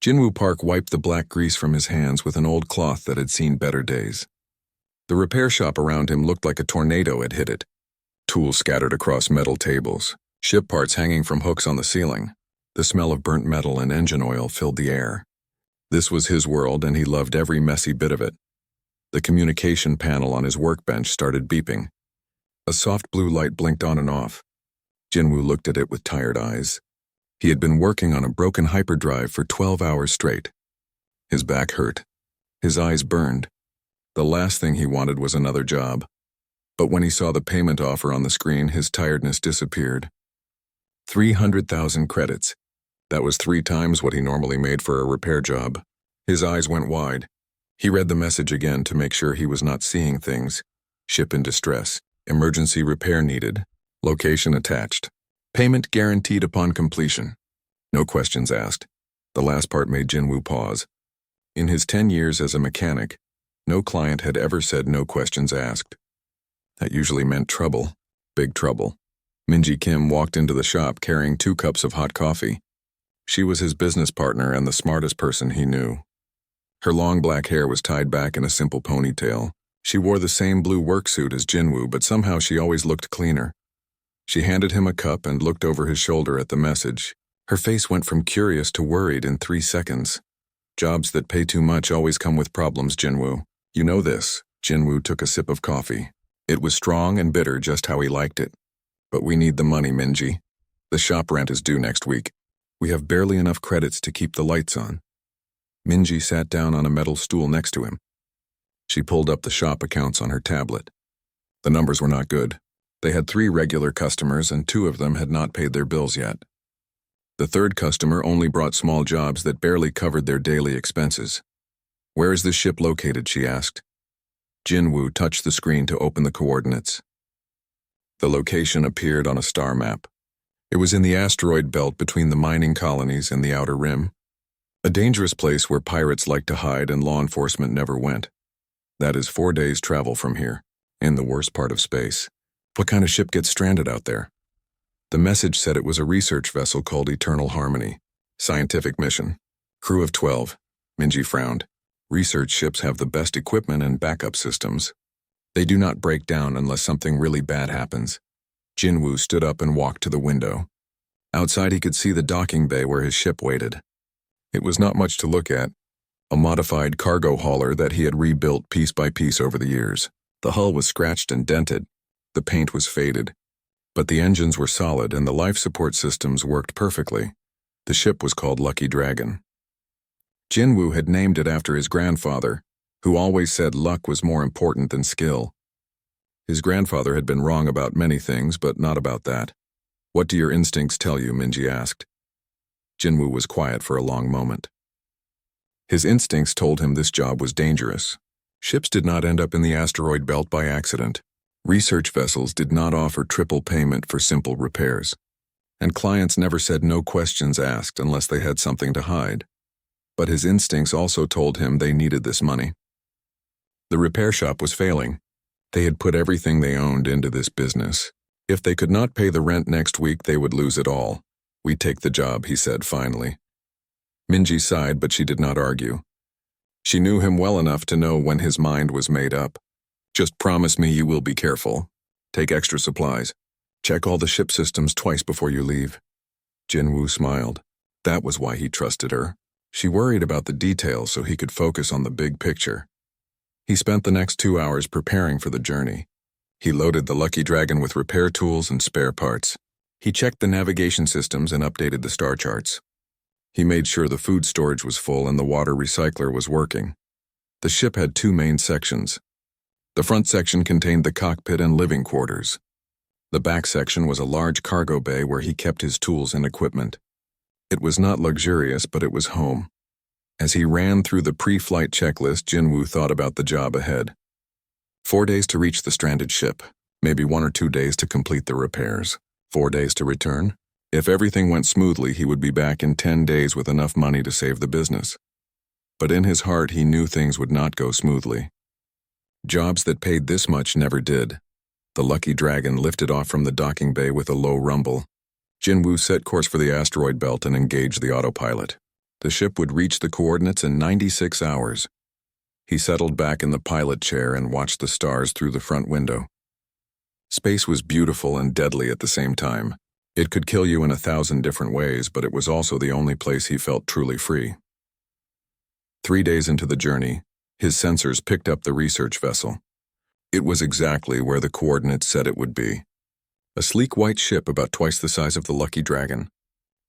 Jinwoo Park wiped the black grease from his hands with an old cloth that had seen better days. The repair shop around him looked like a tornado had hit it. Tools scattered across metal tables, ship parts hanging from hooks on the ceiling. The smell of burnt metal and engine oil filled the air. This was his world, and he loved every messy bit of it. The communication panel on his workbench started beeping. A soft blue light blinked on and off. Jinwoo looked at it with tired eyes. He had been working on a broken hyperdrive for 12 hours straight. His back hurt. His eyes burned. The last thing he wanted was another job. But when he saw the payment offer on the screen, his tiredness disappeared. 300,000 credits. That was 3 times what he normally made for a repair job. His eyes went wide. He read the message again to make sure he was not seeing things. Ship in distress. Emergency repair needed. Location attached. Payment guaranteed upon completion. No questions asked. The last part made Jinwoo pause. In his 10 years as a mechanic, no client had ever said no questions asked. That usually meant trouble. Big trouble. Minji Kim walked into the shop carrying 2 cups of hot coffee. She was his business partner and the smartest person he knew. Her long black hair was tied back in a simple ponytail. She wore the same blue work suit as Jinwoo, but somehow she always looked cleaner. She handed him a cup and looked over his shoulder at the message. Her face went from curious to worried in 3 seconds. Jobs that pay too much always come with problems, Jinwoo. You know this. Jinwoo took a sip of coffee. It was strong and bitter, just how he liked it. But we need the money, Minji. The shop rent is due next week. We have barely enough credits to keep the lights on. Minji sat down on a metal stool next to him. She pulled up the shop accounts on her tablet. The numbers were not good. They had 3 regular customers and 2 of them had not paid their bills yet. The 3rd customer only brought small jobs that barely covered their daily expenses. Where is this ship located, she asked. Jinwoo touched the screen to open the coordinates. The location appeared on a star map. It was in the asteroid belt between the mining colonies and the outer rim. A dangerous place where pirates like to hide and law enforcement never went. That is 4 days' travel from here, in the worst part of space. What kind of ship gets stranded out there? The message said it was a research vessel called Eternal Harmony. Scientific mission. Crew of 12. Minji frowned. Research ships have the best equipment and backup systems. They do not break down unless something really bad happens. Jinwoo stood up and walked to the window. Outside he could see the docking bay where his ship waited. It was not much to look at. A modified cargo hauler that he had rebuilt piece by piece over the years. The hull was scratched and dented. The paint was faded. But the engines were solid and the life support systems worked perfectly. The ship was called Lucky Dragon. Jinwoo had named it after his grandfather, who always said luck was more important than skill. His grandfather had been wrong about many things, but not about that. What do your instincts tell you, Minji asked. Jinwoo was quiet for a long moment. His instincts told him this job was dangerous. Ships did not end up in the asteroid belt by accident. Research vessels did not offer triple payment for simple repairs. And clients never said no questions asked unless they had something to hide. But his instincts also told him they needed this money. The repair shop was failing. They had put everything they owned into this business. If they could not pay the rent next week, they would lose it all. "We take the job," he said finally. Minji sighed, but she did not argue. She knew him well enough to know when his mind was made up. "Just promise me you will be careful. Take extra supplies. Check all the ship systems twice before you leave." Jinwoo smiled. That was why he trusted her. She worried about the details so he could focus on the big picture. He spent the next 2 hours preparing for the journey. He loaded the Lucky Dragon with repair tools and spare parts. He checked the navigation systems and updated the star charts. He made sure the food storage was full and the water recycler was working. The ship had 2 main sections. The front section contained the cockpit and living quarters. The back section was a large cargo bay where he kept his tools and equipment. It was not luxurious, but it was home. As he ran through the pre-flight checklist, Jinwoo thought about the job ahead. 4 days to reach the stranded ship, maybe 1 or 2 days to complete the repairs, 4 days to return. If everything went smoothly, he would be back in 10 days with enough money to save the business. But in his heart, he knew things would not go smoothly. Jobs that paid this much never did. The Lucky Dragon lifted off from the docking bay with a low rumble. Jinwoo set course for the asteroid belt and engaged the autopilot. The ship would reach the coordinates in 96 hours. He settled back in the pilot chair and watched the stars through the front window. Space was beautiful and deadly at the same time. It could kill you in 1,000 different ways, but it was also the only place he felt truly free. 3 days into the journey, his sensors picked up the research vessel. It was exactly where the coordinates said it would be. A sleek white ship about twice the size of the Lucky Dragon.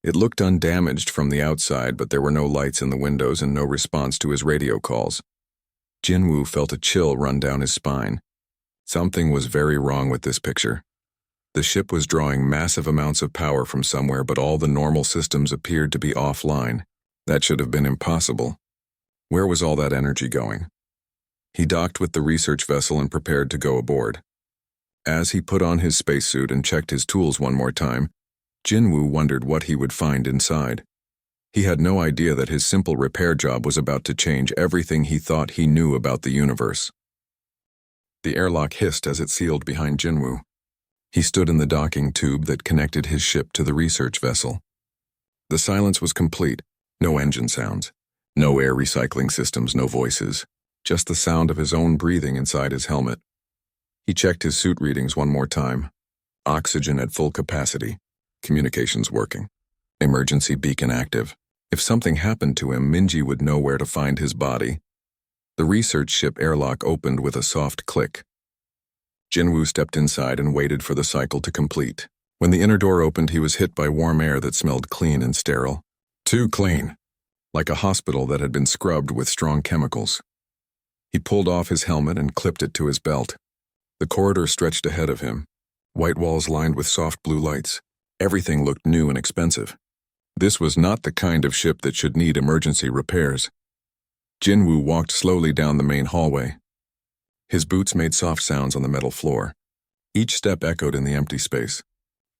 It looked undamaged from the outside, but there were no lights in the windows and no response to his radio calls. Jinwoo felt a chill run down his spine. Something was very wrong with this picture. The ship was drawing massive amounts of power from somewhere, but all the normal systems appeared to be offline. That should have been impossible. Where was all that energy going? He docked with the research vessel and prepared to go aboard. As he put on his spacesuit and checked his tools one more time, Jinwoo wondered what he would find inside. He had no idea that his simple repair job was about to change everything he thought he knew about the universe. The airlock hissed as it sealed behind Jinwoo. He stood in the docking tube that connected his ship to the research vessel. The silence was complete. No engine sounds. No air recycling systems, no voices. Just the sound of his own breathing inside his helmet. He checked his suit readings one more time. Oxygen at full capacity. Communications working. Emergency beacon active. If something happened to him, Minji would know where to find his body. The research ship airlock opened with a soft click. Jinwoo stepped inside and waited for the cycle to complete. When the inner door opened, he was hit by warm air that smelled clean and sterile. Too clean. Like a hospital that had been scrubbed with strong chemicals. He pulled off his helmet and clipped it to his belt. The corridor stretched ahead of him. White walls lined with soft blue lights. Everything looked new and expensive. This was not the kind of ship that should need emergency repairs. Jinwoo walked slowly down the main hallway. His boots made soft sounds on the metal floor. Each step echoed in the empty space.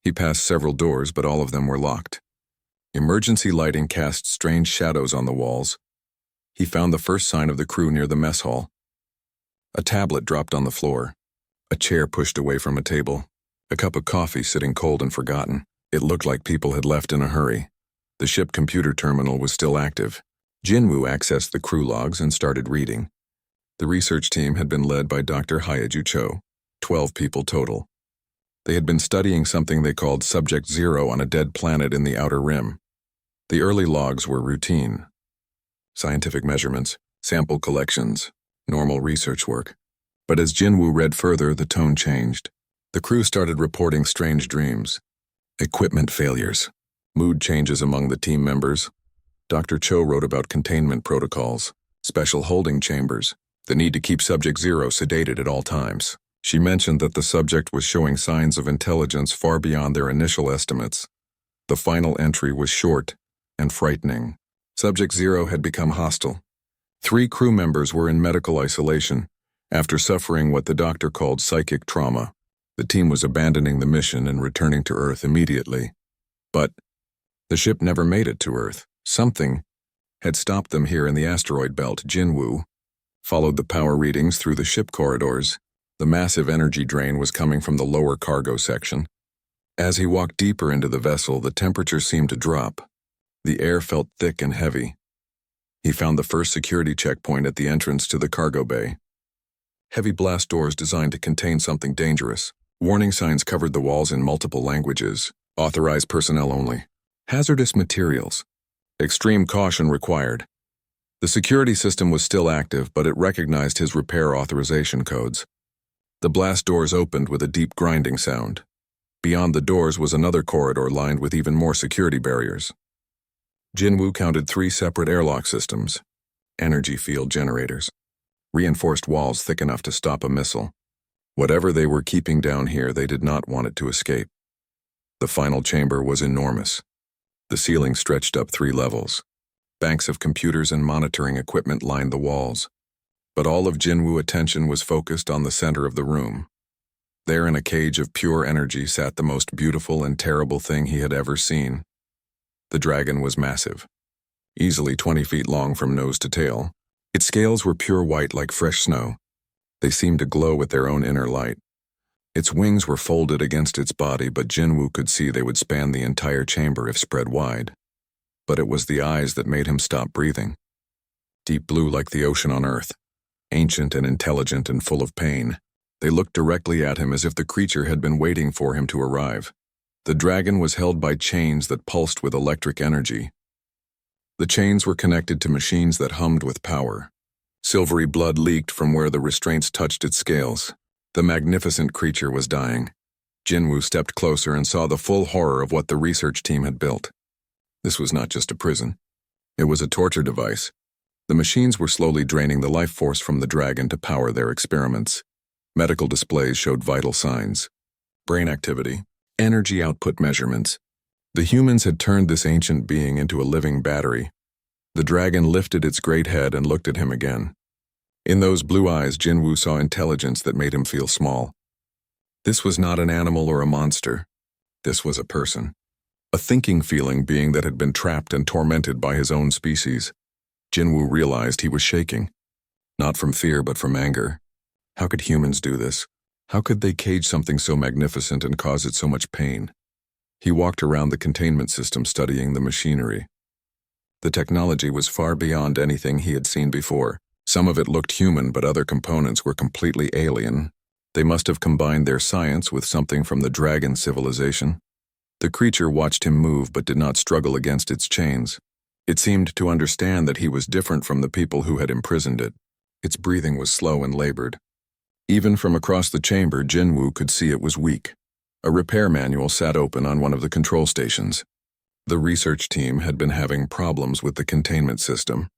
He passed several doors, but all of them were locked. Emergency lighting cast strange shadows on the walls. He found the first sign of the crew near the mess hall. A tablet dropped on the floor. A chair pushed away from a table. A cup of coffee sitting cold and forgotten. It looked like people had left in a hurry. The ship computer terminal was still active. Jinwoo accessed the crew logs and started reading. The research team had been led by Dr. Hyaju Cho, 12 people total. They had been studying something they called Subject Zero on a dead planet in the outer rim. The early logs were routine. Scientific measurements, sample collections, normal research work. But as Jinwoo read further, the tone changed. The crew started reporting strange dreams, equipment failures, mood changes among the team members. Dr. Cho wrote about containment protocols, special holding chambers, the need to keep Subject Zero sedated at all times. She mentioned that the subject was showing signs of intelligence far beyond their initial estimates. The final entry was short and frightening. Subject Zero had become hostile. 3 crew members were in medical isolation after suffering what the doctor called psychic trauma. The team was abandoning the mission and returning to Earth immediately. But the ship never made it to Earth. Something had stopped them here in the asteroid belt. Jinwoo followed the power readings through the ship corridors. The massive energy drain was coming from the lower cargo section. As he walked deeper into the vessel, the temperature seemed to drop. The air felt thick and heavy. He found the first security checkpoint at the entrance to the cargo bay. Heavy blast doors designed to contain something dangerous. Warning signs covered the walls in multiple languages. Authorized personnel only. Hazardous materials. Extreme caution required. The security system was still active, but it recognized his repair authorization codes. The blast doors opened with a deep grinding sound. Beyond the doors was another corridor lined with even more security barriers. Jinwoo counted 3 separate airlock systems. Energy field generators. Reinforced walls thick enough to stop a missile. Whatever they were keeping down here, they did not want it to escape. The final chamber was enormous. The ceiling stretched up 3 levels. Banks of computers and monitoring equipment lined the walls. But all of Jinwoo's attention was focused on the center of the room. There in a cage of pure energy sat the most beautiful and terrible thing he had ever seen. The dragon was massive, easily 20 feet long from nose to tail. Its scales were pure white like fresh snow. They seemed to glow with their own inner light. Its wings were folded against its body, but Jinwoo could see they would span the entire chamber if spread wide. but it was the eyes that made him stop breathing. Deep blue like the ocean on Earth, ancient and intelligent and full of pain. They looked directly at him as if the creature had been waiting for him to arrive. The dragon was held by chains that pulsed with electric energy. The chains were connected to machines that hummed with power. Silvery blood leaked from where the restraints touched its scales. The magnificent creature was dying. Jinwoo stepped closer and saw the full horror of what the research team had built. This was not just a prison. It was a torture device. The machines were slowly draining the life force from the dragon to power their experiments. Medical displays showed vital signs. Brain activity, energy output measurements. The humans had turned this ancient being into a living battery. The dragon lifted its great head and looked at him again. In those blue eyes, Jinwoo saw intelligence that made him feel small. This was not an animal or a monster. This was a person. A thinking feeling being that had been trapped and tormented by his own species. Jinwoo realized he was shaking. Not from fear, but from anger. How could humans do this? How could they cage something so magnificent and cause it so much pain? He walked around the containment system studying the machinery. The technology was far beyond anything he had seen before. Some of it looked human, but other components were completely alien. They must have combined their science with something from the dragon civilization. The creature watched him move but did not struggle against its chains. It seemed to understand that he was different from the people who had imprisoned it. Its breathing was slow and labored. Even from across the chamber, Jinwoo could see it was weak. A repair manual sat open on one of the control stations. The research team had been having problems with the containment system.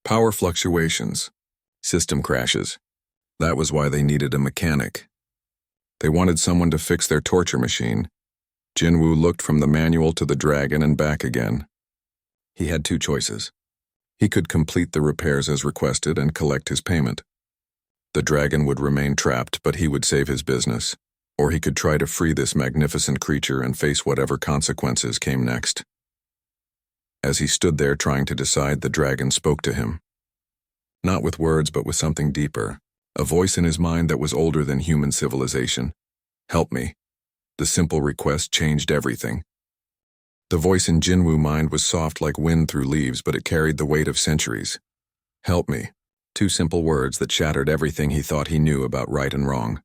Power fluctuations, system crashes. That was why they needed a mechanic. They wanted someone to fix their torture machine. Jinwoo looked from the manual to the dragon and back again. He had two choices. He could complete the repairs as requested and collect his payment. The dragon would remain trapped, but he would save his business. Or he could try to free this magnificent creature and face whatever consequences came next. As he stood there trying to decide, the dragon spoke to him. Not with words, but with something deeper. A voice in his mind that was older than human civilization. Help me. The simple request changed everything. The voice in Jinwoo's mind was soft like wind through leaves, but it carried the weight of centuries. Help me. Two simple words that shattered everything he thought he knew about right and wrong.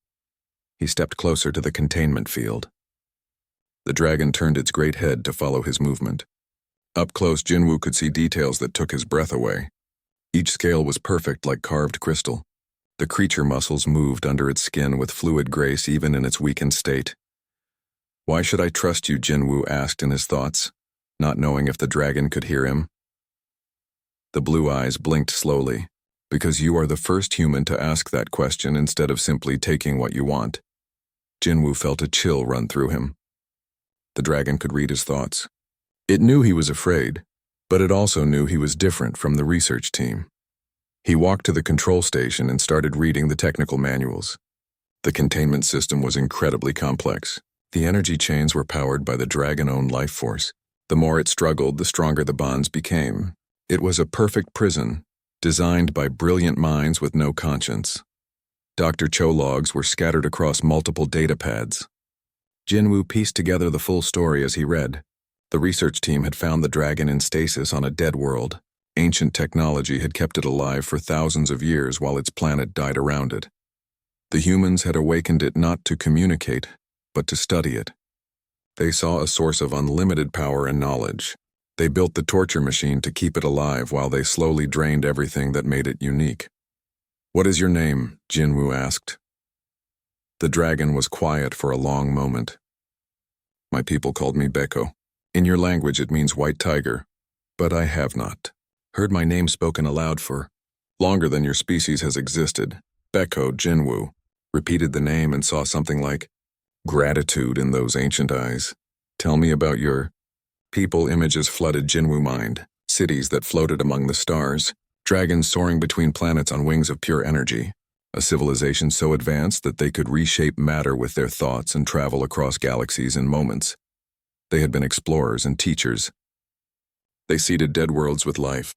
He stepped closer to the containment field. The dragon turned its great head to follow his movement. Up close, Jinwoo could see details that took his breath away. Each scale was perfect like carved crystal. The creature muscles moved under its skin with fluid grace even in its weakened state. Why should I trust you? Jinwoo asked in his thoughts, not knowing if the dragon could hear him. The blue eyes blinked slowly. Because you are the first human to ask that question instead of simply taking what you want. Jinwoo felt a chill run through him. The dragon could read his thoughts. It knew he was afraid, but it also knew he was different from the research team. He walked to the control station and started reading the technical manuals. The containment system was incredibly complex. The energy chains were powered by the dragon-owned life force. The more it struggled, the stronger the bonds became. It was a perfect prison, designed by brilliant minds with no conscience. Dr. Cho logs were scattered across multiple data pads. Jinwoo pieced together the full story as he read. The research team had found the dragon in stasis on a dead world. Ancient technology had kept it alive for thousands of years while its planet died around it. The humans had awakened it not to communicate, but to study it. They saw a source of unlimited power and knowledge. They built the torture machine to keep it alive while they slowly drained everything that made it unique. What is your name? Jinwoo asked. The dragon was quiet for a long moment. My people called me Beko. In your language it means white tiger, but I have not heard my name spoken aloud for longer than your species has existed. Beko Jinwoo repeated the name and saw something like gratitude in those ancient eyes. Tell me about your people. Images flooded Jinwoo's mind, cities that floated among the stars, dragons soaring between planets on wings of pure energy, a civilization so advanced that they could reshape matter with their thoughts and travel across galaxies in moments. They had been explorers and teachers. They seeded dead worlds with life.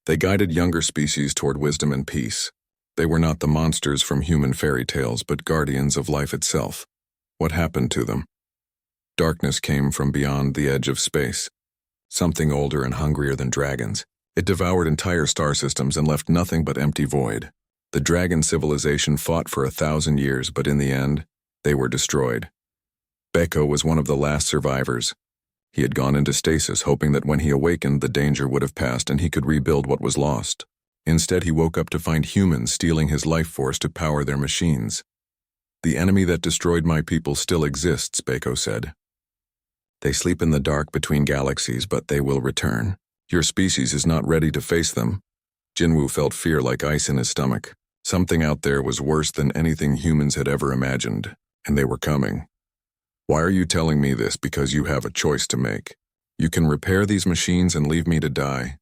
They guided younger species toward wisdom and peace. They were not the monsters from human fairy tales, but guardians of life itself. What happened to them? Darkness came from beyond the edge of space. something older and hungrier than dragons. It devoured entire star systems and left nothing but empty void. The dragon civilization fought for 1,000 years, but in the end, they were destroyed. Beko was one of the last survivors. He had gone into stasis, hoping that when he awakened, the danger would have passed and he could rebuild what was lost. Instead, he woke up to find humans stealing his life force to power their machines. "The enemy that destroyed my people still exists," Beko said. "They sleep in the dark between galaxies, but they will return. Your species is not ready to face them." Jinwoo felt fear like ice in his stomach. Something out there was worse than anything humans had ever imagined, and they were coming. "Why are you telling me this? Because you have a choice to make. You can repair these machines and leave me to die.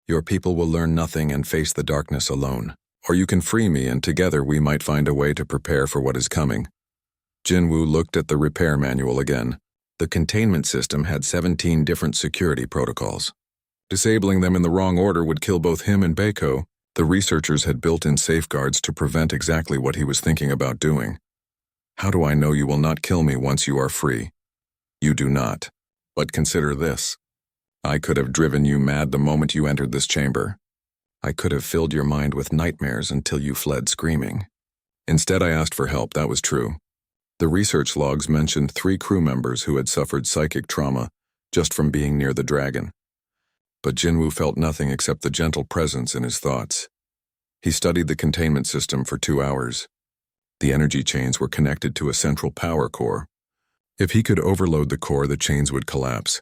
Your people will learn nothing and face the darkness alone. Or you can free me, and together we might find a way to prepare for what is coming." Jinwoo looked at the repair manual again. The containment system had 17 different security protocols. Disabling them in the wrong order would kill both him and Beko. The researchers had built-in safeguards to prevent exactly what he was thinking about doing. "How do I know you will not kill me once you are free?" "You do not. But consider this. I could have driven you mad the moment you entered this chamber. I could have filled your mind with nightmares until you fled screaming. Instead, I asked for help. That was true." The research logs mentioned 3 crew members who had suffered psychic trauma just from being near the dragon. But Jinwoo felt nothing except the gentle presence in his thoughts. He studied the containment system for 2 hours. The energy chains were connected to a central power core. If he could overload the core, the chains would collapse.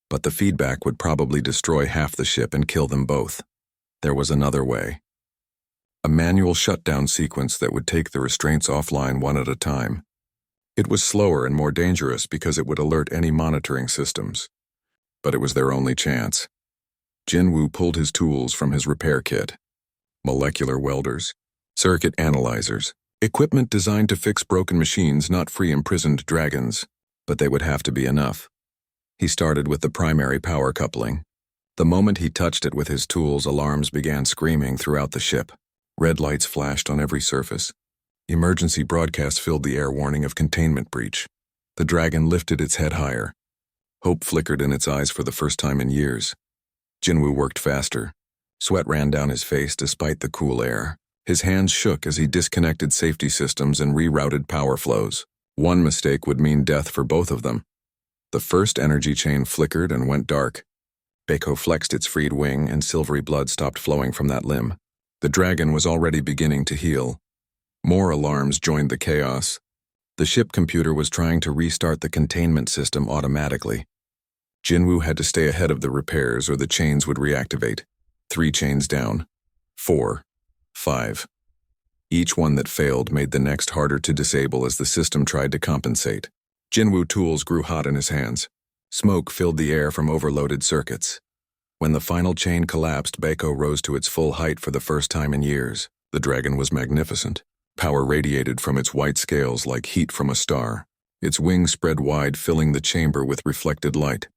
But the feedback would probably destroy half the ship and kill them both. There was another way. A manual shutdown sequence that would take the restraints offline one at a time. It was slower and more dangerous because it would alert any monitoring systems. But it was their only chance. Jinwoo pulled his tools from his repair kit. Molecular welders, circuit analyzers, equipment designed to fix broken machines, not free imprisoned dragons. But they would have to be enough. He started with the primary power coupling. The moment he touched it with his tools, alarms began screaming throughout the ship. Red lights flashed on every surface. Emergency broadcasts filled the air, warning of containment breach. The dragon lifted its head higher. Hope flickered in its eyes for the first time in years. Jinwoo worked faster. Sweat ran down his face despite the cool air. His hands shook as he disconnected safety systems and rerouted power flows. One mistake would mean death for both of them. The first energy chain flickered and went dark. Beko flexed its freed wing and silvery blood stopped flowing from that limb. The dragon was already beginning to heal. More alarms joined the chaos. The ship computer was trying to restart the containment system automatically. Jinwoo had to stay ahead of the repairs or the chains would reactivate. 3 chains down. 4. 5. Each one that failed made the next harder to disable as the system tried to compensate. Jinwoo tools grew hot in his hands. Smoke filled the air from overloaded circuits. When the final chain collapsed, Beko rose to its full height for the first time in years. The dragon was magnificent. Power radiated from its white scales like heat from a star. Its wings spread wide, filling the chamber with reflected light.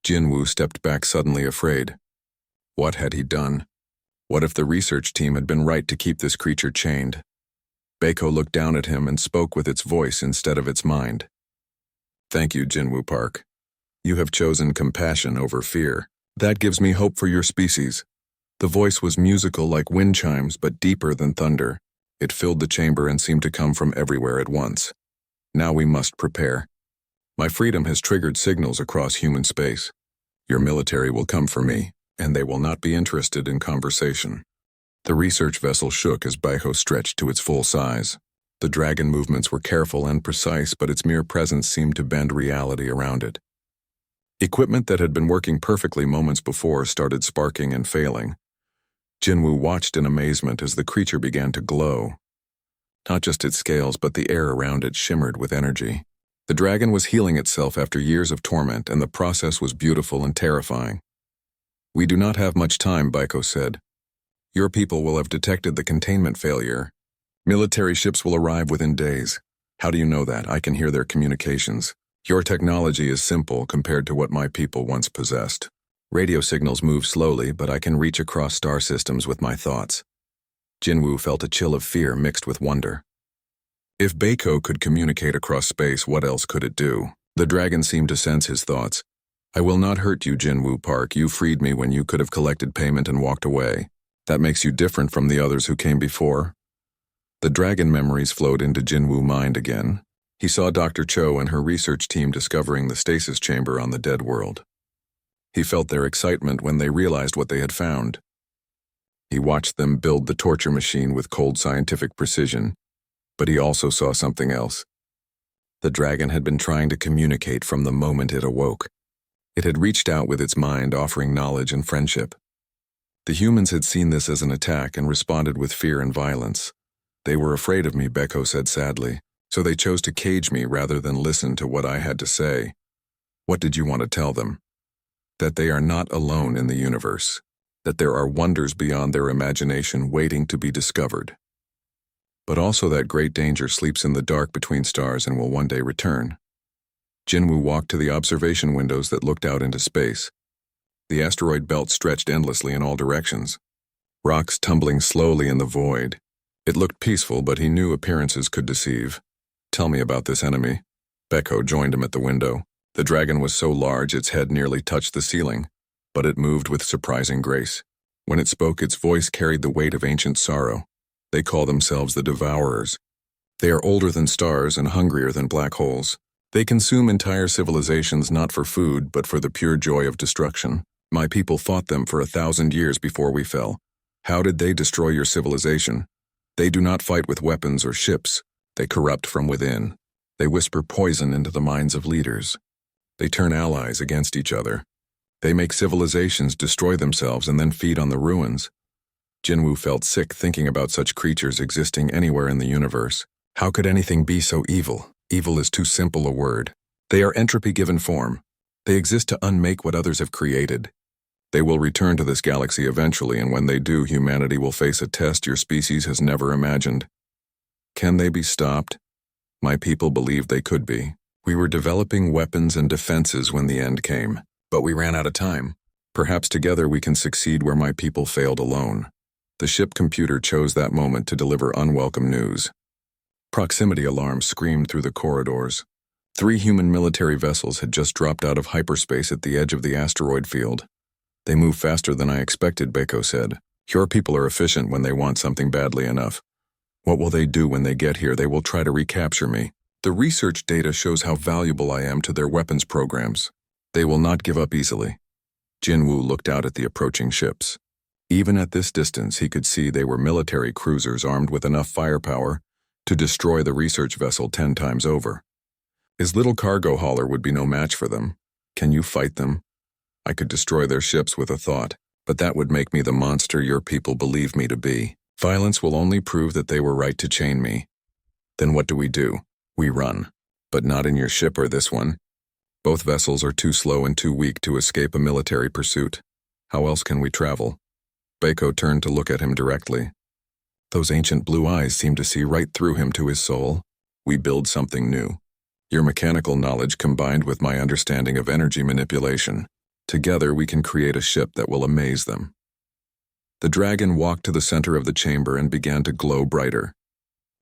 Jinwoo stepped back, suddenly afraid. What had he done? What if the research team had been right to keep this creature chained? Beko looked down at him and spoke with its voice instead of its mind. "Thank you, Jinwoo Park. You have chosen compassion over fear. That gives me hope for your species." The voice was musical like wind chimes, but deeper than thunder. It filled the chamber and seemed to come from everywhere at once. "Now we must prepare. My freedom has triggered signals across human space. Your military will come for me, and they will not be interested in conversation." The research vessel shook as Beko stretched to its full size. The dragon movements were careful and precise, but its mere presence seemed to bend reality around it. Equipment that had been working perfectly moments before started sparking and failing. Jinwoo watched in amazement as the creature began to glow. Not just its scales, but the air around it shimmered with energy. The dragon was healing itself after years of torment, and the process was beautiful and terrifying. "We do not have much time," Beko said. "Your people will have detected the containment failure. Military ships will arrive within days." "How do you know that? I can hear their communications. Your technology is simple compared to what my people once possessed. Radio signals move slowly, but I can reach across star systems with my thoughts." Jinwoo felt a chill of fear mixed with wonder. If Beko could communicate across space, what else could it do? The dragon seemed to sense his thoughts. I will not hurt you, Jinwoo Park. You freed me when you could have collected payment and walked away. That makes you different from the others who came before. The dragon memories flowed into Jinwoo's mind again. He saw Dr. Cho and her research team discovering the stasis chamber on the dead world. He felt their excitement when they realized what they had found. He watched them build the torture machine with cold scientific precision, but he also saw something else. The dragon had been trying to communicate from the moment it awoke. It had reached out with its mind, offering knowledge and friendship. The humans had seen this as an attack and responded with fear and violence. They were afraid of me, Beko said sadly, so they chose to cage me rather than listen to what I had to say. What did you want to tell them? That they are not alone in the universe, that there are wonders beyond their imagination waiting to be discovered. But also that great danger sleeps in the dark between stars and will one day return. Jinwoo walked to the observation windows that looked out into space. The asteroid belt stretched endlessly in all directions, rocks tumbling slowly in the void. It looked peaceful, but he knew appearances could deceive. Tell me about this enemy. Beko joined him at the window. The dragon was so large its head nearly touched the ceiling, but it moved with surprising grace. When it spoke, its voice carried the weight of ancient sorrow. They call themselves the Devourers. They are older than stars and hungrier than black holes. They consume entire civilizations not for food, but for the pure joy of destruction. My people fought them for 1,000 years before we fell. How did they destroy your civilization? They do not fight with weapons or ships. They corrupt from within. They whisper poison into the minds of leaders. They turn allies against each other. They make civilizations destroy themselves and then feed on the ruins. Jinwoo felt sick thinking about such creatures existing anywhere in the universe. How could anything be so evil? Evil is too simple a word. They are entropy given form. They exist to unmake what others have created. They will return to this galaxy eventually, and when they do, humanity will face a test your species has never imagined. Can they be stopped? My people believed they could be. We were developing weapons and defenses when the end came, but we ran out of time. Perhaps together we can succeed where my people failed alone. The ship computer chose that moment to deliver unwelcome news. Proximity alarms screamed through the corridors. 3 human military vessels had just dropped out of hyperspace at the edge of the asteroid field. They move faster than I expected, Beko said. Your people are efficient when they want something badly enough. What will they do when they get here? They will try to recapture me. The research data shows how valuable I am to their weapons programs. They will not give up easily. Jinwoo looked out at the approaching ships. Even at this distance, he could see they were military cruisers armed with enough firepower to destroy the research vessel 10 times over. His little cargo hauler would be no match for them. Can you fight them? I could destroy their ships with a thought, but that would make me the monster your people believe me to be. Violence will only prove that they were right to chain me. Then what do? We run. But not in your ship or this one. Both vessels are too slow and too weak to escape a military pursuit. How else can we travel? Beko turned to look at him directly. Those ancient blue eyes seemed to see right through him to his soul. We build something new. Your mechanical knowledge combined with my understanding of energy manipulation. Together we can create a ship that will amaze them. The dragon walked to the center of the chamber and began to glow brighter.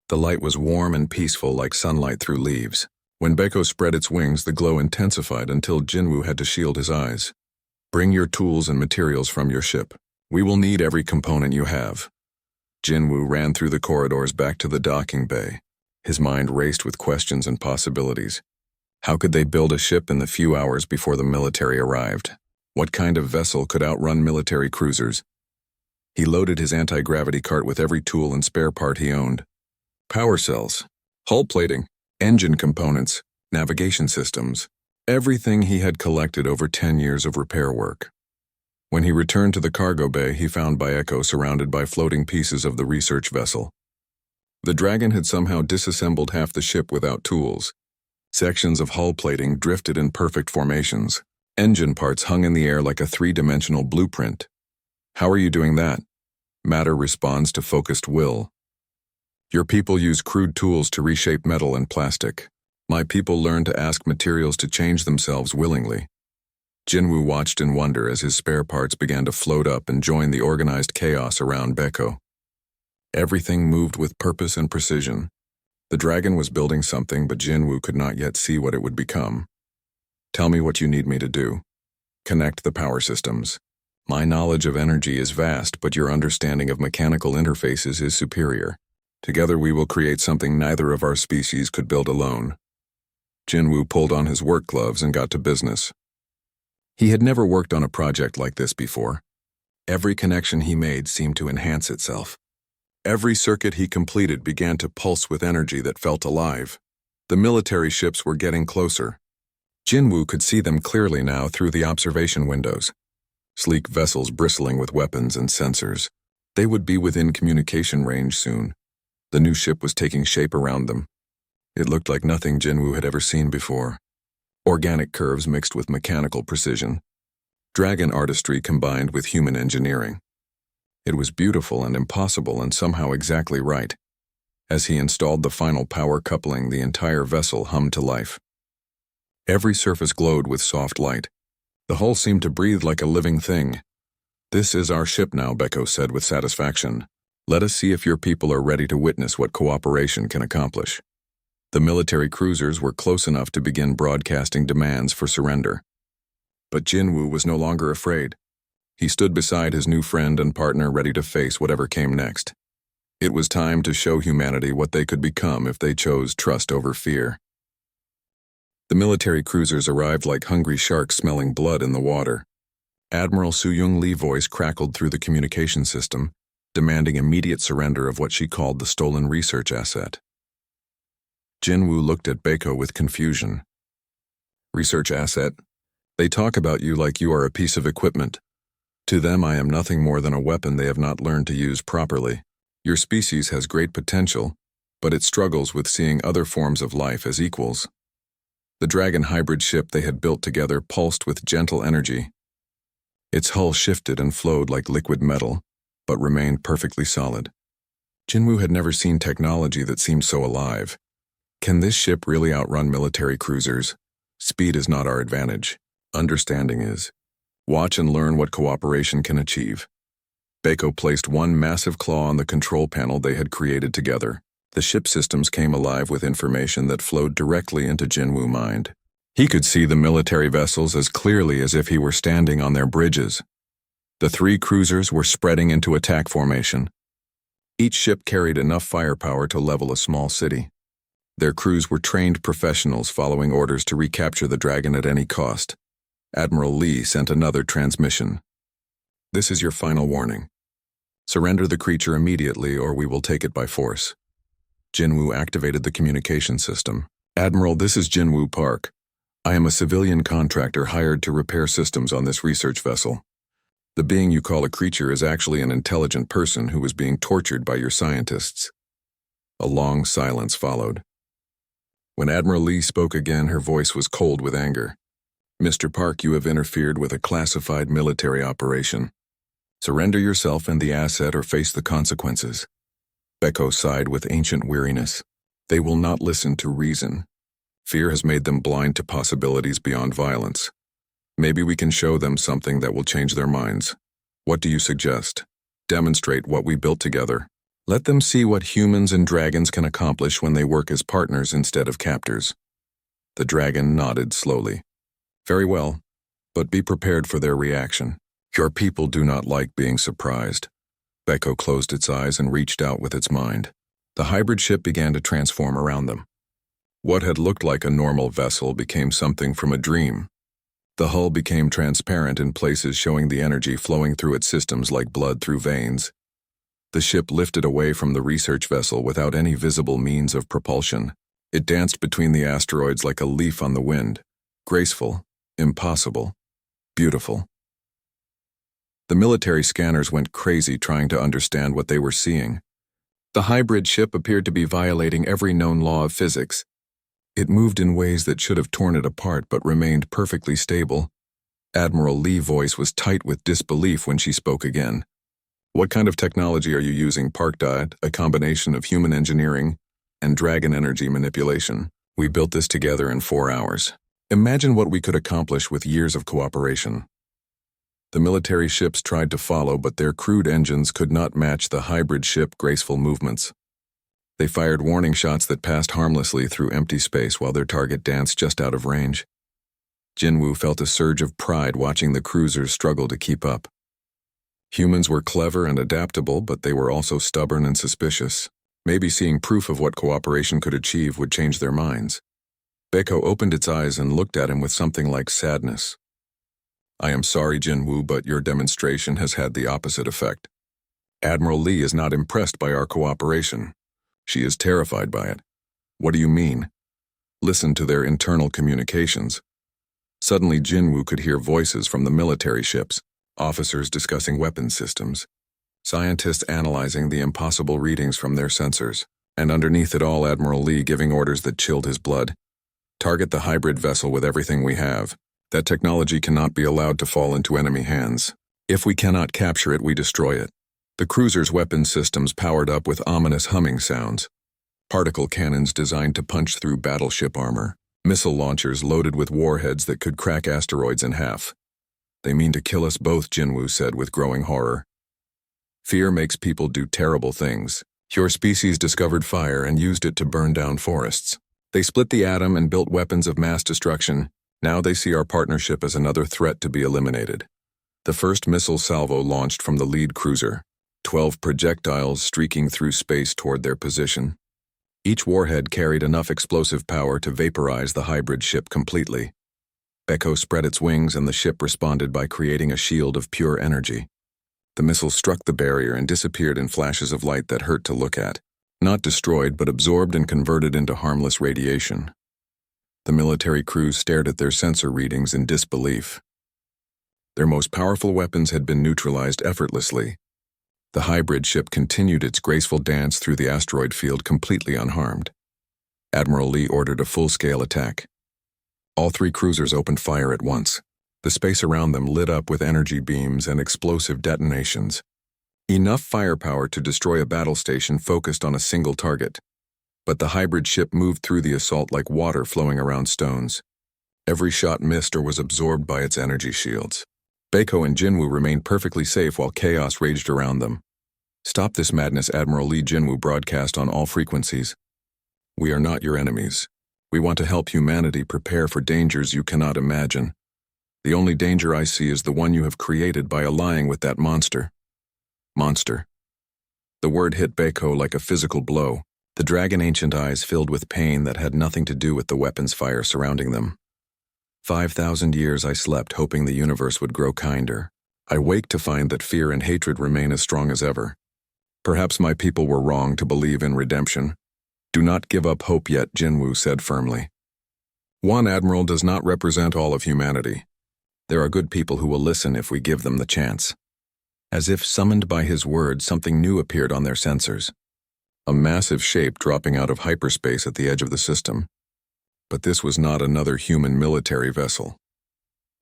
The light was warm and peaceful like sunlight through leaves. When Beko spread its wings, the glow intensified until Jinwoo had to shield his eyes. Bring your tools and materials from your ship. We will need every component you have. Jinwoo ran through the corridors back to the docking bay. His mind raced with questions and possibilities. How could they build a ship in the few hours before the military arrived? What kind of vessel could outrun military cruisers? He loaded his anti-gravity cart with every tool and spare part he owned. Power cells, hull plating, engine components, navigation systems, everything he had collected over 10 years of repair work. When he returned to the cargo bay, he found Beko surrounded by floating pieces of the research vessel. The dragon had somehow disassembled half the ship without tools. Sections of hull plating drifted in perfect formations. Engine parts hung in the air like a 3-dimensional blueprint. How are you doing that? Matter responds to focused will. Your people use crude tools to reshape metal and plastic. My people learn to ask materials to change themselves willingly. Jinwoo watched in wonder as his spare parts began to float up and join the organized chaos around Beko. Everything moved with purpose and precision. The dragon was building something, but Jinwoo could not yet see what it would become. Tell me what you need me to do. Connect the power systems. My knowledge of energy is vast, but your understanding of mechanical interfaces is superior. Together we will create something neither of our species could build alone. Jinwoo pulled on his work gloves and got to business. He had never worked on a project like this before. Every connection he made seemed to enhance itself. Every circuit he completed began to pulse with energy that felt alive. The military ships were getting closer. Jinwoo could see them clearly now through the observation windows. Sleek vessels bristling with weapons and sensors. They would be within communication range soon. The new ship was taking shape around them. It looked like nothing Jinwoo had ever seen before. Organic curves mixed with mechanical precision. Dragon artistry combined with human engineering. It was beautiful and impossible and somehow exactly right. As he installed the final power coupling, the entire vessel hummed to life. Every surface glowed with soft light. The hull seemed to breathe like a living thing. "This is our ship now," Beko said with satisfaction. "Let us see if your people are ready to witness what cooperation can accomplish." The military cruisers were close enough to begin broadcasting demands for surrender. But Jinwoo was no longer afraid. He stood beside his new friend and partner, ready to face whatever came next. It was time to show humanity what they could become if they chose trust over fear. The military cruisers arrived like hungry sharks smelling blood in the water. Admiral Soo-young Lee's voice crackled through the communication system, demanding immediate surrender of what she called the stolen research asset. Jinwoo looked at Beko with confusion. "Research asset? They talk about you like you are a piece of equipment. To them I am nothing more than a weapon they have not learned to use properly. Your species has great potential, but it struggles with seeing other forms of life as equals." The dragon hybrid ship they had built together pulsed with gentle energy. Its hull shifted and flowed like liquid metal, but remained perfectly solid. Jinwoo had never seen technology that seemed so alive. Can this ship really outrun military cruisers? Speed is not our advantage. Understanding is. Watch and learn what cooperation can achieve. Beko placed one massive claw on the control panel they had created together. The ship systems came alive with information that flowed directly into Jinwoo's mind. He could see the military vessels as clearly as if he were standing on their bridges. The three cruisers were spreading into attack formation. Each ship carried enough firepower to level a small city. Their crews were trained professionals following orders to recapture the dragon at any cost. Admiral Lee sent another transmission. "This is your final warning. Surrender the creature immediately or we will take it by force." Jinwoo activated the communication system. "Admiral, this is Jinwoo Park. I am a civilian contractor hired to repair systems on this research vessel. The being you call a creature is actually an intelligent person who was being tortured by your scientists." A long silence followed. When Admiral Lee spoke again, her voice was cold with anger. "Mr. Park, you have interfered with a classified military operation. Surrender yourself and the asset or face the consequences." Beko sighed with ancient weariness. They will not listen to reason. Fear has made them blind to possibilities beyond violence. Maybe we can show them something that will change their minds. What do you suggest? Demonstrate what we built together. Let them see what humans and dragons can accomplish when they work as partners instead of captors. The dragon nodded slowly. "Very well, but be prepared for their reaction. Your people do not like being surprised." Beko closed its eyes and reached out with its mind. The hybrid ship began to transform around them. What had looked like a normal vessel became something from a dream. The hull became transparent in places, showing the energy flowing through its systems like blood through veins. The ship lifted away from the research vessel without any visible means of propulsion. It danced between the asteroids like a leaf on the wind. Graceful, impossible, beautiful. The military scanners went crazy trying to understand what they were seeing. The hybrid ship appeared to be violating every known law of physics. It moved in ways that should have torn it apart but remained perfectly stable. Admiral Lee's voice was tight with disbelief when she spoke again. "What kind of technology are you using?" Park died, a combination of human engineering and dragon energy manipulation. "We built this together in 4 hours. Imagine what we could accomplish with years of cooperation." The military ships tried to follow, but their crude engines could not match the hybrid ship's graceful movements. They fired warning shots that passed harmlessly through empty space while their target danced just out of range. Jinwoo felt a surge of pride watching the cruisers struggle to keep up. Humans were clever and adaptable, but they were also stubborn and suspicious. Maybe seeing proof of what cooperation could achieve would change their minds. Baeko opened its eyes and looked at him with something like sadness. I am sorry, Jinwoo, but your demonstration has had the opposite effect. Admiral Lee is not impressed by our cooperation. She is terrified by it. What do you mean? Listen to their internal communications. Suddenly Jinwoo could hear voices from the military ships, officers discussing weapons systems, scientists analyzing the impossible readings from their sensors, and underneath it all Admiral Lee giving orders that chilled his blood. Target the hybrid vessel with everything we have. That technology cannot be allowed to fall into enemy hands. If we cannot capture it, we destroy it. The cruiser's weapon systems powered up with ominous humming sounds. Particle cannons designed to punch through battleship armor. Missile launchers loaded with warheads that could crack asteroids in half. They mean to kill us both, Jinwoo said with growing horror. Fear makes people do terrible things. Your species discovered fire and used it to burn down forests. They split the atom and built weapons of mass destruction. Now they see our partnership as another threat to be eliminated. The first missile salvo launched from the lead cruiser, 12 projectiles streaking through space toward their position. Each warhead carried enough explosive power to vaporize the hybrid ship completely. Baeko spread its wings and the ship responded by creating a shield of pure energy. The missile struck the barrier and disappeared in flashes of light that hurt to look at. Not destroyed, but absorbed and converted into harmless radiation. The military crews stared at their sensor readings in disbelief. Their most powerful weapons had been neutralized effortlessly. The hybrid ship continued its graceful dance through the asteroid field completely unharmed. Admiral Lee ordered a full-scale attack. All three cruisers opened fire at once. The space around them lit up with energy beams and explosive detonations. Enough firepower to destroy a battle station focused on a single target. But the hybrid ship moved through the assault like water flowing around stones. Every shot missed or was absorbed by its energy shields. Baeko and Jinwoo remained perfectly safe while chaos raged around them. Stop this madness, Admiral Lee, Jinwoo broadcast on all frequencies. We are not your enemies. We want to help humanity prepare for dangers you cannot imagine. The only danger I see is the one you have created by allying with that monster. Monster. The word hit Baeko like a physical blow. The dragon ancient eyes filled with pain that had nothing to do with the weapons fire surrounding them. 5,000 years I slept hoping the universe would grow kinder. I wake to find that fear and hatred remain as strong as ever. Perhaps my people were wrong to believe in redemption. Do not give up hope yet, Jinwoo said firmly. One admiral does not represent all of humanity. There are good people who will listen if we give them the chance. As if summoned by his words, something new appeared on their sensors. A massive shape dropping out of hyperspace at the edge of the system. But this was not another human military vessel.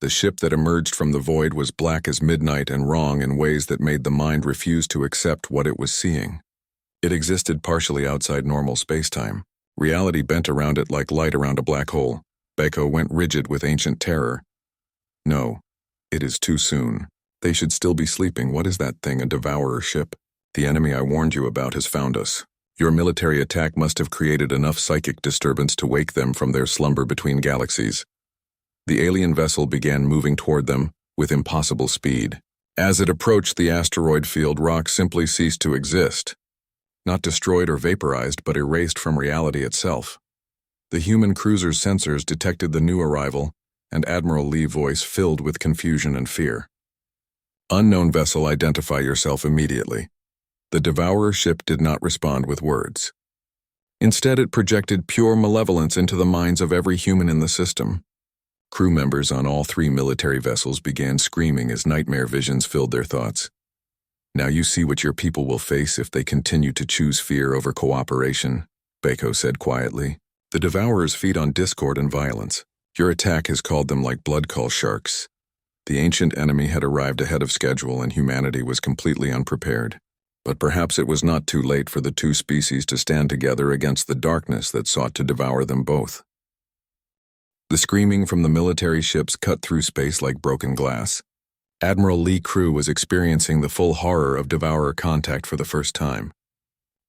The ship that emerged from the void was black as midnight and wrong in ways that made the mind refuse to accept what it was seeing. It existed partially outside normal spacetime. Reality bent around it like light around a black hole. Baeko went rigid with ancient terror. No, it is too soon. They should still be sleeping. What is that thing, a devourer ship? The enemy I warned you about has found us. Your military attack must have created enough psychic disturbance to wake them from their slumber between galaxies. The alien vessel began moving toward them with impossible speed. As it approached the asteroid field, rock simply ceased to exist. Not destroyed or vaporized, but erased from reality itself. The human cruiser's sensors detected the new arrival, and Admiral Lee's voice filled with confusion and fear. Unknown vessel, identify yourself immediately. The devourer ship did not respond with words. Instead, it projected pure malevolence into the minds of every human in the system. Crew members on all three military vessels began screaming as nightmare visions filled their thoughts. Now you see what your people will face if they continue to choose fear over cooperation, Baeko said quietly. The devourers feed on discord and violence. Your attack has called them like blood call sharks. The ancient enemy had arrived ahead of schedule and humanity was completely unprepared. But perhaps it was not too late for the two species to stand together against the darkness that sought to devour them both. The screaming from the military ships cut through space like broken glass. Admiral Lee's crew was experiencing the full horror of devourer contact for the first time.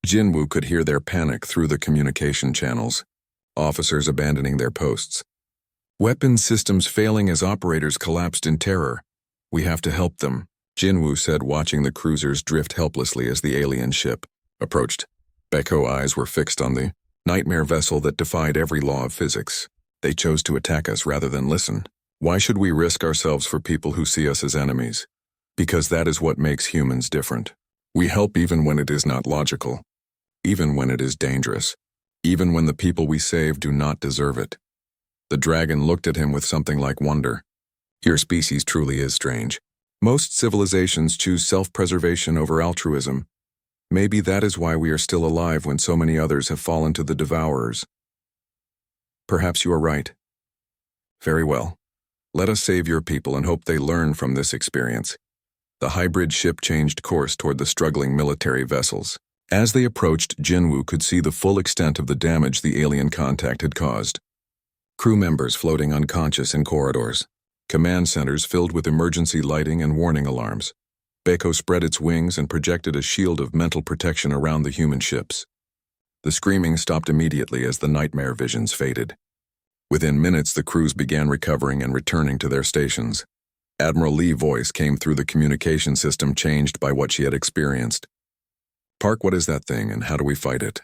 Jinwoo could hear their panic through the communication channels, officers abandoning their posts. Weapon systems failing as operators collapsed in terror. We have to help them, Jinwoo said, watching the cruisers drift helplessly as the alien ship approached. Baekho's eyes were fixed on the nightmare vessel that defied every law of physics. They chose to attack us rather than listen. Why should we risk ourselves for people who see us as enemies? Because that is what makes humans different. We help even when it is not logical, even when it is dangerous, even when the people we save do not deserve it. The dragon looked at him with something like wonder. Your species truly is strange. Most civilizations choose self-preservation over altruism. Maybe that is why we are still alive when so many others have fallen to the devourers. Perhaps you are right. Very well. Let us save your people and hope they learn from this experience. The hybrid ship changed course toward the struggling military vessels. As they approached, Jinwoo could see the full extent of the damage the alien contact had caused. Crew members floating unconscious in corridors. Command centers filled with emergency lighting and warning alarms. Baekho spread its wings and projected a shield of mental protection around the human ships. The screaming stopped immediately as the nightmare visions faded. Within minutes, the crews began recovering and returning to their stations. Admiral Lee's voice came through the communication system, changed by what she had experienced. Park, what is that thing and how do we fight it?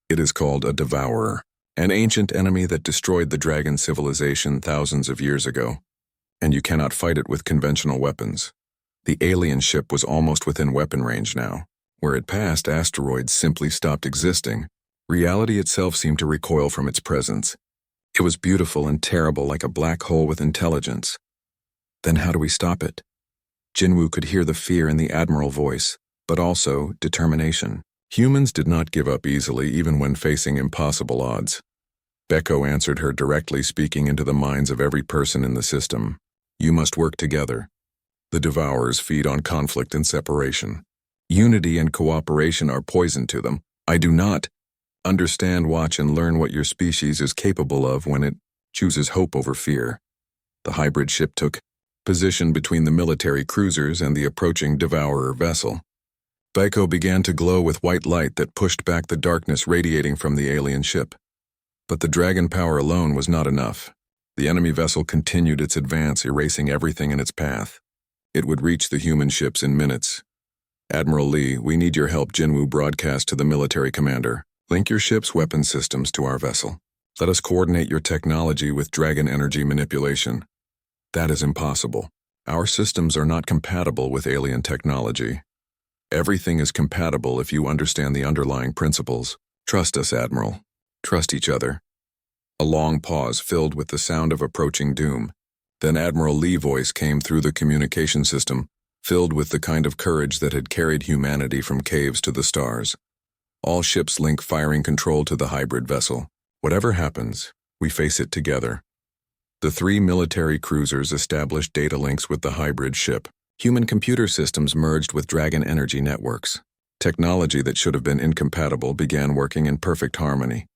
It is called a devourer, an ancient enemy that destroyed the dragon civilization thousands of years ago. And you cannot fight it with conventional weapons. The alien ship was almost within weapon range now. Where it passed, asteroids simply stopped existing. Reality itself seemed to recoil from its presence. It was beautiful and terrible, like a black hole with intelligence. Then how do we stop it? Jinwoo could hear the fear in the Admiral voice, but also determination. Humans did not give up easily, even when facing impossible odds. Baekho answered her directly, speaking into the minds of every person in the system. You must work together. The devourers feed on conflict and separation. Unity and cooperation are poison to them. I do not understand, watch, and learn what your species is capable of when it chooses hope over fear. The hybrid ship took position between the military cruisers and the approaching devourer vessel. Baekho began to glow with white light that pushed back the darkness radiating from the alien ship. But the dragon power alone was not enough. The enemy vessel continued its advance, erasing everything in its path. It would reach the human ships in minutes. Admiral Lee, we need your help, Jinwoo broadcast to the military commander. Link your ship's weapon systems to our vessel. Let us coordinate your technology with dragon energy manipulation. That is impossible. Our systems are not compatible with alien technology. Everything is compatible if you understand the underlying principles. Trust us, Admiral. Trust each other. A long pause filled with the sound of approaching doom. Then Admiral Lee's voice came through the communication system, filled with the kind of courage that had carried humanity from caves to the stars. All ships link firing control to the hybrid vessel. Whatever happens, we face it together. The 3 military cruisers established data links with the hybrid ship. Human computer systems merged with dragon energy networks. Technology that should have been incompatible began working in perfect harmony.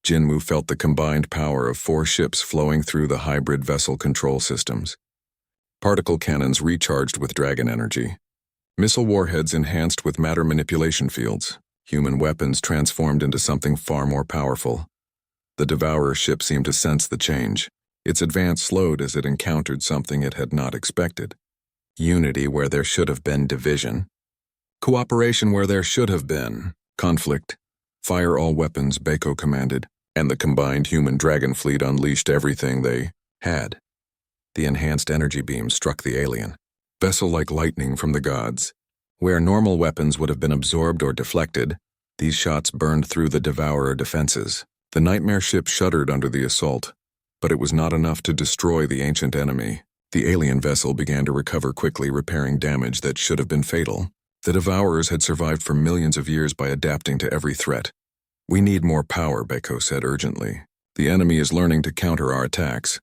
Jinwoo felt the combined power of 4 ships flowing through the hybrid vessel control systems. Particle cannons recharged with dragon energy. Missile warheads enhanced with matter manipulation fields. Human weapons transformed into something far more powerful. The Devourer ship seemed to sense the change. Its advance slowed as it encountered something it had not expected. Unity where there should have been division. Cooperation where there should have been conflict. Fire all weapons, Baekho commanded, and the combined human-dragon fleet unleashed everything they had. The enhanced energy beam struck the alien vessel like lightning from the gods. Where normal weapons would have been absorbed or deflected, these shots burned through the Devourer defenses. The nightmare ship shuddered under the assault, but it was not enough to destroy the ancient enemy. The alien vessel began to recover quickly, repairing damage that should have been fatal. The Devourers had survived for millions of years by adapting to every threat. We need more power, Baekho said urgently. The enemy is learning to counter our attacks.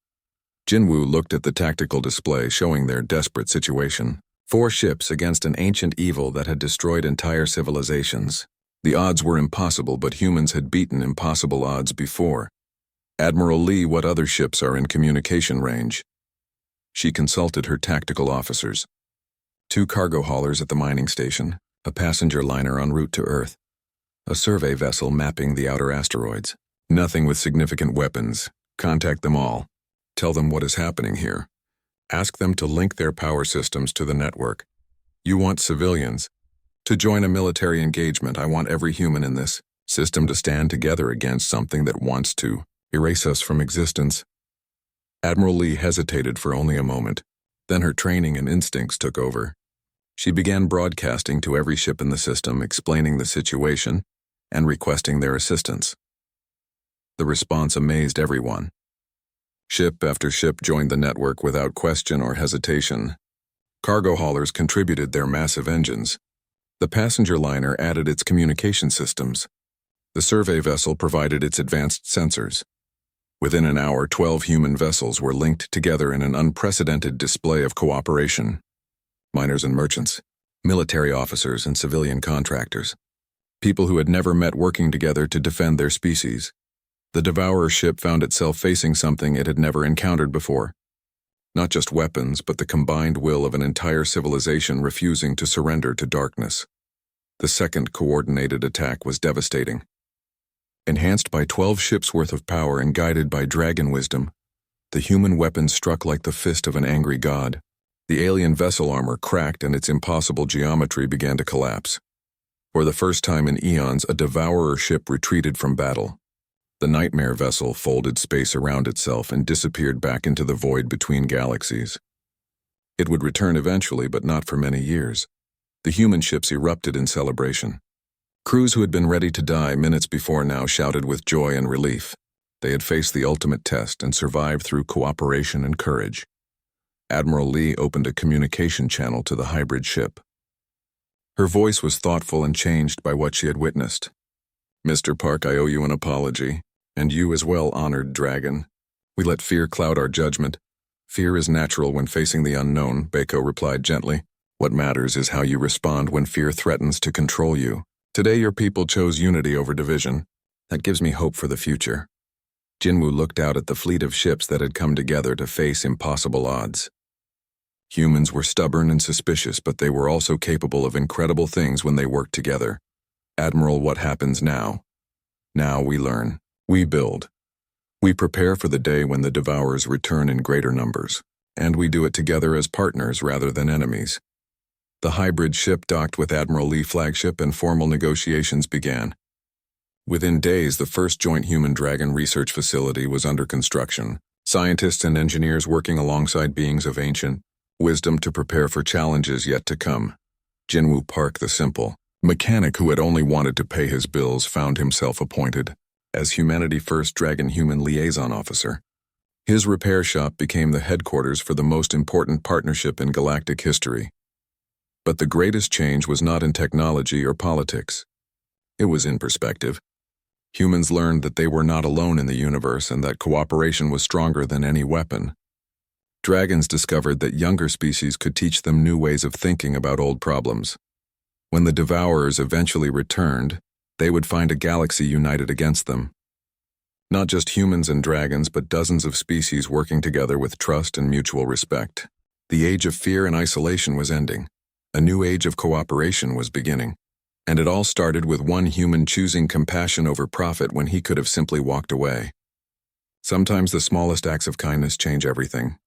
Jinwoo looked at the tactical display showing their desperate situation. 4 ships against an ancient evil that had destroyed entire civilizations. The odds were impossible, but humans had beaten impossible odds before. Admiral Lee, what other ships are in communication range? She consulted her tactical officers. 2 cargo haulers at the mining station, a passenger liner en route to Earth, a survey vessel mapping the outer asteroids. Nothing with significant weapons. Contact them all. Tell them what is happening here. Ask them to link their power systems to the network. You want civilians. To join a military engagement, I want every human in this system to stand together against something that wants to erase us from existence. Admiral Lee hesitated for only a moment. Then her training and instincts took over. She began broadcasting to every ship in the system, explaining the situation and requesting their assistance. The response amazed everyone. Ship after ship joined the network without question or hesitation. Cargo haulers contributed their massive engines. The passenger liner added its communication systems. The survey vessel provided its advanced sensors. Within an hour, 12 human vessels were linked together in an unprecedented display of cooperation. Miners and merchants, military officers and civilian contractors, people who had never met working together to defend their species. The Devourer ship found itself facing something it had never encountered before. Not just weapons, but the combined will of an entire civilization refusing to surrender to darkness. The second coordinated attack was devastating. Enhanced by 12 ships' worth of power and guided by dragon wisdom, the human weapons struck like the fist of an angry god. The alien vessel armor cracked and its impossible geometry began to collapse. For the first time in eons, a Devourer ship retreated from battle. The nightmare vessel folded space around itself and disappeared back into the void between galaxies. It would return eventually, but not for many years. The human ships erupted in celebration. Crews who had been ready to die minutes before now shouted with joy and relief. They had faced the ultimate test and survived through cooperation and courage. Admiral Lee opened a communication channel to the hybrid ship. Her voice was thoughtful and changed by what she had witnessed. "Mr. Park, I owe you an apology, and you as well, honored dragon. We let fear cloud our judgment. Fear is natural when facing the unknown," Bako replied gently. "What matters is how you respond when fear threatens to control you. Today your people chose unity over division. That gives me hope for the future." Jinwoo looked out at the fleet of ships that had come together to face impossible odds. Humans were stubborn and suspicious, but they were also capable of incredible things when they worked together. "Admiral, what happens now? Now we learn. We build. We prepare for the day when the Devourers return in greater numbers, and we do it together as partners rather than enemies." The hybrid ship docked with Admiral Lee flagship and formal negotiations began. Within days, the first joint human-dragon research facility was under construction. Scientists and engineers working alongside beings of ancient wisdom to prepare for challenges yet to come. Jinwoo Park, the simple mechanic who had only wanted to pay his bills, found himself appointed as Humanity First Dragon-Human Liaison Officer. His repair shop became the headquarters for the most important partnership in galactic history. But the greatest change was not in technology or politics. It was in perspective. Humans learned that they were not alone in the universe and that cooperation was stronger than any weapon. Dragons discovered that younger species could teach them new ways of thinking about old problems. When the Devourers eventually returned, they would find a galaxy united against them. Not just humans and dragons, but dozens of species working together with trust and mutual respect. The age of fear and isolation was ending. A new age of cooperation was beginning. And it all started with one human choosing compassion over profit when he could have simply walked away. Sometimes the smallest acts of kindness change everything.